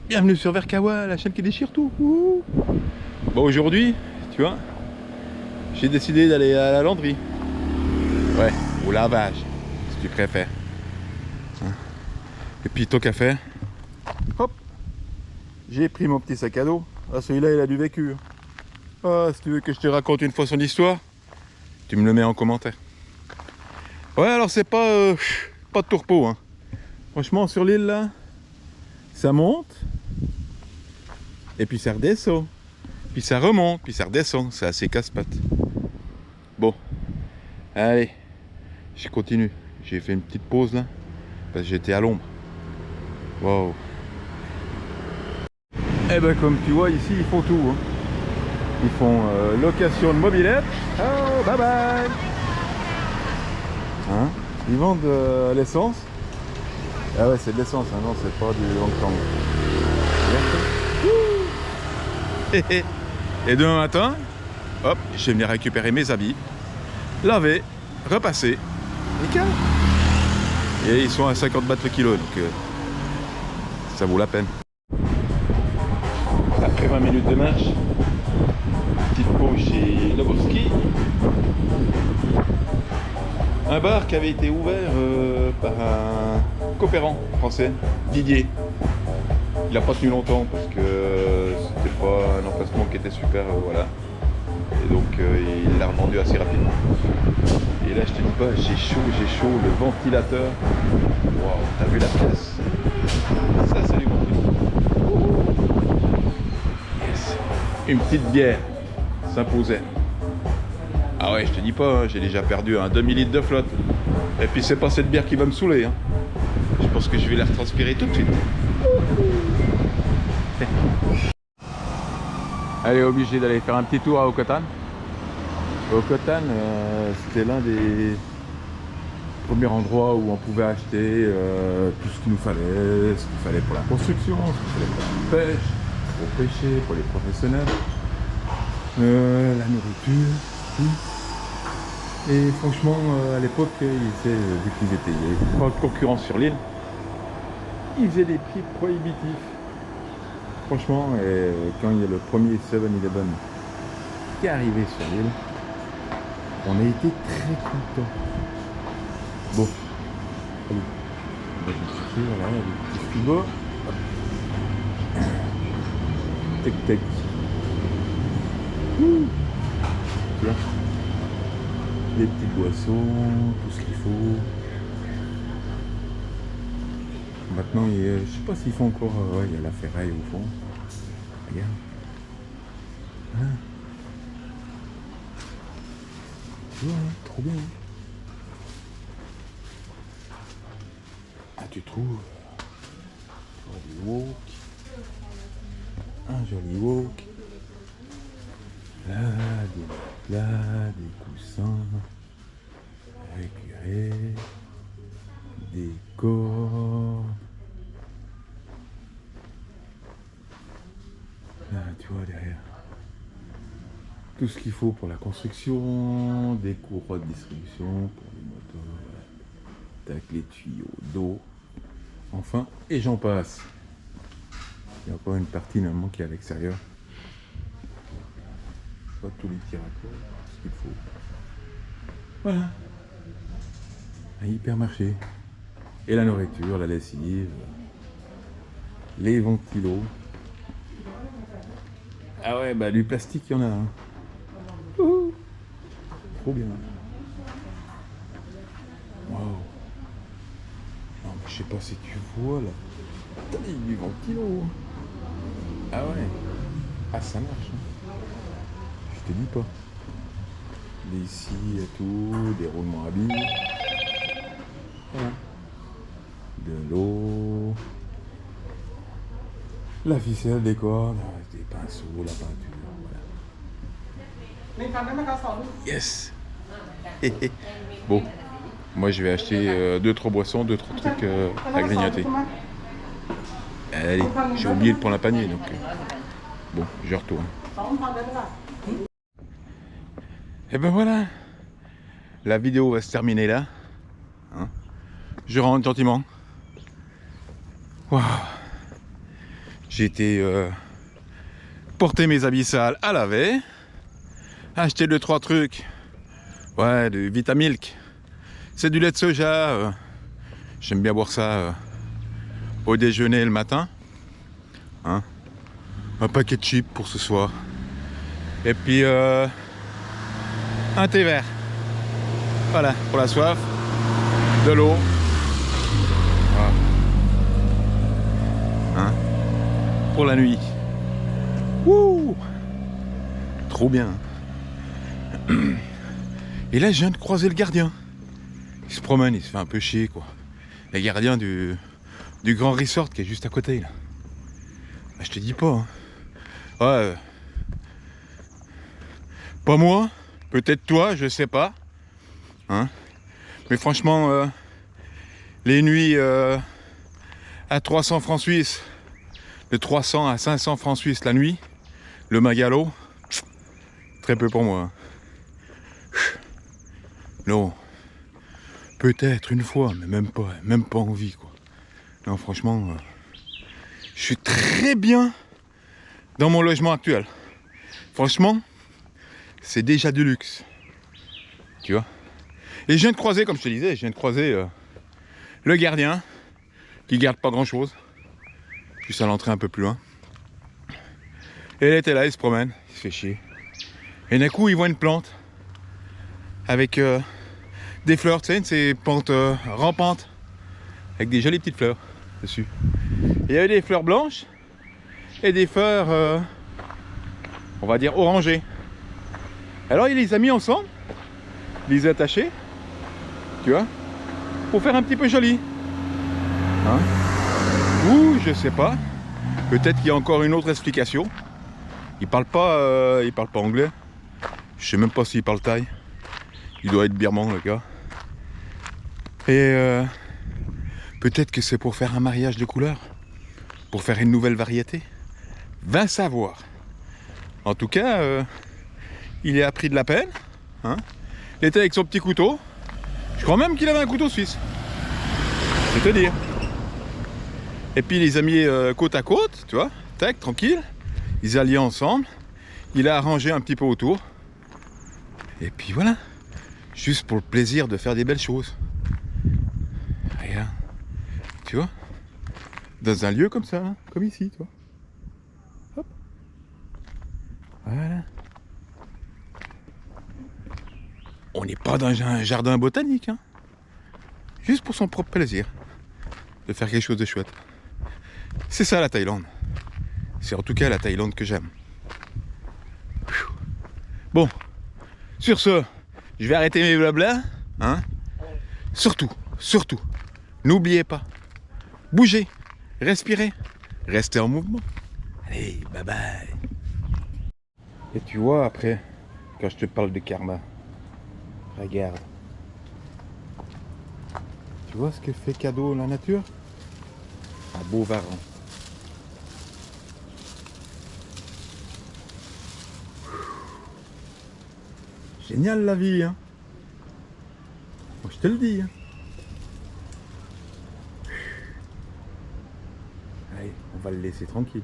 Bienvenue sur Verkawa, la chaîne qui déchire tout. Ouh. Bon, aujourd'hui, tu vois, j'ai décidé d'aller à la lavanderie. Ouais, au lavage, si tu préfères. Hein. Et puis, tant qu'à faire, hop, j'ai pris mon petit sac à dos. Ah, celui-là, il a du vécu. Ah, si tu veux que je te raconte une fois son histoire, tu me le mets en commentaire. Ouais, alors c'est pas de tourpeau, hein. Franchement, sur l'île, là, ça monte, et puis ça redescend. Puis ça remonte, puis ça redescend. C'est assez casse-pattes. Bon, allez, je continue. J'ai fait une petite pause là, parce que j'étais à l'ombre. Wow. Eh ben comme tu vois ici, ils font tout. Hein. Ils font location de mobilette. Oh, bye bye. Hein, ils vendent l'essence. Ah ouais, c'est de l'essence, hein. Non, c'est pas du long temps. Et demain matin, hop, je vais venir récupérer mes habits, laver, repasser. Nickel. Et ils sont à 50 bahts le kilo, donc ça vaut la peine. Après 20 minutes de marche, petite pause chez Loborski. Un bar qui avait été ouvert par un coopérant français, Didier. Il n'a pas tenu longtemps parce que c'était pas un emplacement qui était super, voilà. Et donc il l'a revendu assez rapidement. Et là je te dis pas, j'ai chaud, le ventilateur. Waouh, t'as vu la pièce? Ça c'est du ventilateur. Yes. Une petite bière s'imposait. Ah ouais, je te dis pas, hein, j'ai déjà perdu un demi-litre de flotte. Et puis c'est pas cette bière qui va me saouler. Hein. Je pense que je vais la retranspirer tout de suite. Allez, obligé d'aller faire un petit tour à Hokotan. Hokotan, c'était l'un des premiers endroits où on pouvait acheter tout ce qu'il nous fallait, ce qu'il fallait pour la construction, ce qu'il fallait pour la pêche, pour pêcher, pour les professionnels, la nourriture, tout. Et franchement, à l'époque, vu qu'ils étaient pas de concurrence sur l'île, ils faisaient des prix prohibitifs. Franchement, quand il y a le premier 7-Eleven qui est arrivé sur l'île, on a été très contents. Bon, allez, on va chercher, voilà, les petits frigos. Tac tac. Tu vois, les petites boissons, tout ce qu'il faut. Maintenant, je sais pas s'ils font encore. Ouais, il y a la ferraille au fond. Regarde. Hein, tu vois, hein, trop bien. Ah, tu trouves un joli wok. Un joli wok. Là, des plats, des coussins. Récurés. Des cordes. Là, tu vois derrière. Tout ce qu'il faut pour la construction, des courroies de distribution pour les moteurs, voilà. Tac, les tuyaux d'eau, enfin, et j'en passe. Il y a encore une partie normalement qui est à l'extérieur. Pas tous les petits raccords, ce qu'il faut. Voilà. Un hypermarché. Et la nourriture, la lessive, les ventilos. Ah ouais, bah du plastique, il y en a. Hein. Trop bien. Waouh. Non mais je sais pas si tu vois la taille du ventilo. Ah ouais. Ah ça marche. Hein. Je te dis pas. Des scies et tout, des roulements à billes. Voilà. De l'eau. La ficelle, des cordes, des pinceaux, la peinture. Voilà. Yes. Bon. Moi je vais acheter 2-3 boissons, 2-3 trucs à grignoter. Allez, j'ai oublié de prendre la panier donc bon, je retourne. Et ben voilà, la vidéo va se terminer là. Hein, je rentre gentiment. Waouh, J'ai été porter mes habits sales à laver, acheter 2-3 trucs, ouais, de Vitamilk, c'est du lait de soja, j'aime bien boire ça au déjeuner le matin, hein. Un paquet de chips pour ce soir, et puis un thé vert, voilà, pour la soif, de l'eau, voilà. Hein, pour la nuit. Wouh, trop bien. Et là je viens de croiser le gardien. Il se promène, il se fait un peu chier quoi. Le gardien du Grand Resort qui est juste à côté là. Bah, je te dis pas hein. Ouais, pas moi, peut-être toi, je sais pas hein. Mais franchement les nuits à 300 francs suisses, de 300 à 500 francs suisses la nuit, le Magalo, très peu pour moi. Non, peut-être une fois, mais même pas envie quoi. Non, franchement, je suis très bien dans mon logement actuel. Franchement, c'est déjà du luxe, tu vois. Et je viens de croiser, comme je te disais, le gardien qui garde pas grand-chose, juste à l'entrée un peu plus loin. Et il était là, il se promène, il se fait chier. Et d'un coup, il voit une plante avec des fleurs, tu sais, ces plantes rampantes, avec des jolies petites fleurs dessus. Et il y avait des fleurs blanches et des fleurs, on va dire, orangées. Alors il les a mis ensemble, il les a attachés, tu vois, pour faire un petit peu joli. Hein? Ou je sais pas, peut-être qu'il y a encore une autre explication. Il parle pas anglais. Je sais même pas s'il parle thaï. Il doit être birman le gars. Et peut-être que c'est pour faire un mariage de couleurs, pour faire une nouvelle variété. Va savoir. En tout cas, il a pris de la peine. Hein. Il était avec son petit couteau. Je crois même qu'il avait un couteau suisse. C'est te dire. Et puis il les a mis côte à côte, tu vois, tac, tranquille. Ils alliaient ensemble. Il a arrangé un petit peu autour. Et puis voilà. Juste pour le plaisir de faire des belles choses. Regarde. Tu vois, dans un lieu comme ça, hein, comme ici, tu vois. Hop. Voilà. On n'est pas dans un jardin botanique, hein. Juste pour son propre plaisir. De faire quelque chose de chouette. C'est ça la Thaïlande. C'est en tout cas la Thaïlande que j'aime. Bon, sur ce, je vais arrêter mes blabla, hein. Surtout, n'oubliez pas, bougez, respirez, restez en mouvement. Allez, bye bye. Et tu vois après, quand je te parle de karma, regarde. Tu vois ce que fait cadeau la nature? Un beau varan. Génial la vie, hein. Moi, je te le dis, hein. Allez, on va le laisser tranquille.